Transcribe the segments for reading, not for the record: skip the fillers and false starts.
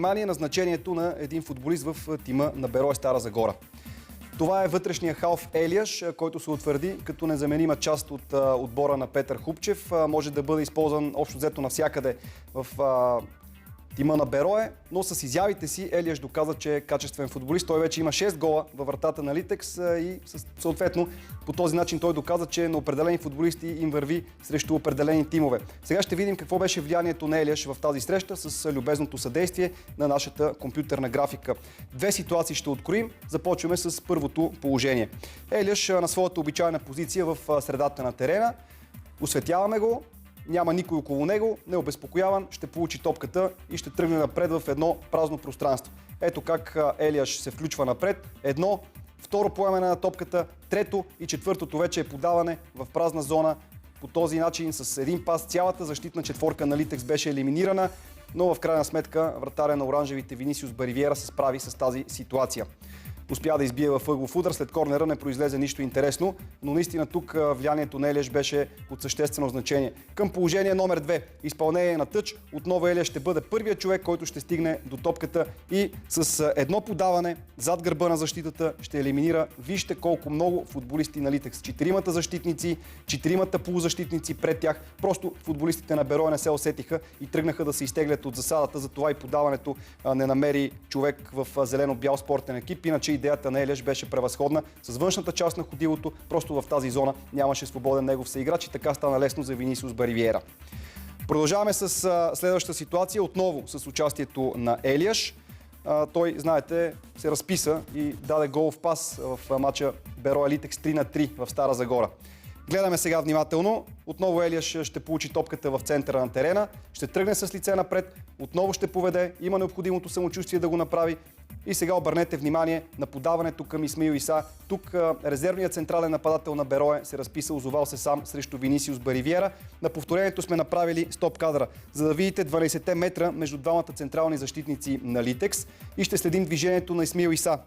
Внимание назначението на един футболист в тима на Берое Стара Загора. Това е вътрешния халф Елияш, който се утвърди като незаменима част от отбора на Петър Хупчев. Може да бъде използван общо взето навсякъде в тима на Берое, но с изявите си Елияш доказа, че е качествен футболист. Той вече има 6 гола във вратата на Литекс и съответно по този начин той доказа, че на определени футболисти им върви срещу определени тимове. Сега ще видим какво беше влиянието на Елияш в тази среща с любезното съдействие на нашата компютърна графика. Две ситуации ще откроим. Започваме с първото положение. Елияш на своята обичайна позиция в средата на терена. Осветяваме го. Няма никой около него, необезпокояван, ще получи топката и ще тръгне напред в едно празно пространство. Ето как Елияш се включва напред. Едно, второ поемане на топката, трето и четвъртото вече е подаване в празна зона. По този начин с един пас цялата защитна четворка на Литекс беше елиминирана, но в крайна сметка вратаря на оранжевите Винисиус Баривиера се справи с тази ситуация. Успя да избие във ъглов удар, след корнера не произлезе нищо интересно, но наистина тук влиянието на Елияш беше от съществено значение. Към положение номер 2, изпълнение на тъч, отново Елияш ще бъде първият човек, който ще стигне до топката и с едно подаване зад гърба на защитата ще елиминира. Вижте колко много футболисти на Литекс. 4 защитници, 4 полузащитници пред тях. Просто футболистите на Берое не се усетиха и тръгнаха да се изтеглят от засадата, затова и подаването не намери човек в зелено-бял спортен екип. Иначе идеята на Елияш беше превъзходна. С външната част на ходилото, просто в тази зона нямаше свободен негов съиграч и така стана лесно за Винисиус Баривиера. Продължаваме с следващата ситуация, отново с участието на Елияш. Той, знаете, се разписа и даде голов пас в матча Берое Литекс 3-3 в Стара Загора. Гледаме сега внимателно. Отново Елияш ще получи топката в центъра на терена, ще тръгне с лице напред, отново ще поведе, има необходимото самочувствие да го направи. И сега обърнете внимание на подаването към Исмаил Иса. Тук резервният централен нападател на Берое се разписа, озовал се сам срещу Винисиус Баривиера. На повторението сме направили стоп кадра, за да видите 12 метра между двамата централни защитници на Литекс и ще следим движението на Исмаил Иса.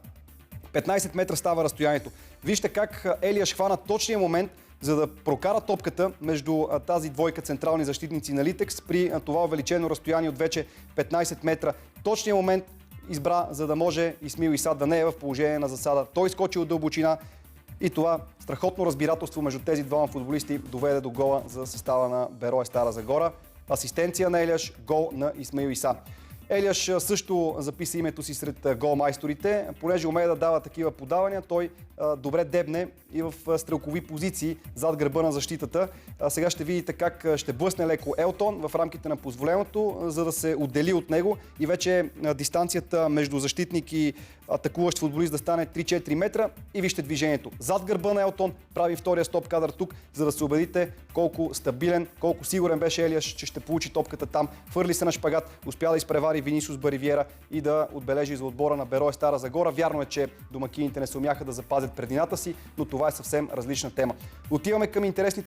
15 метра става разстоянието. Вижте как Елияш хвана точния момент, за да прокара топката между тази двойка централни защитници на Литекс при това увеличено разстояние от вече 15 метра. Точният момент избра, за да може Исмаил Иса да не е в положение на засада. Той изкочи от дълбочина и това страхотно разбирателство между тези двама футболисти доведе до гола за състава на Берое Стара Загора. Асистенция на Елияш, гол на Исмаил Иса. Елияш също записа името си сред голмайсторите, понеже умее да дава такива подавания, той добре дебне и в стрелкови позиции зад гърба на защитата. Сега ще видите как ще блъсне леко Елтон в рамките на позволеното, за да се отдели от него и вече дистанцията между защитник и атакуващ футболист да стане 3-4 метра и вижте движението. Зад гърба на Елтон прави втория стоп кадър тук, за да се убедите колко стабилен, колко сигурен беше Елияш, че ще получи топката там. Хвърли се на шпагат, успя да изпревари Винисиус Баривиера и да отбележи за отбора на Берое Стара Загора. Вярно е, че домакините не се умяха да запазят предината си, но това е съвсем различна тема. Отиваме към интересните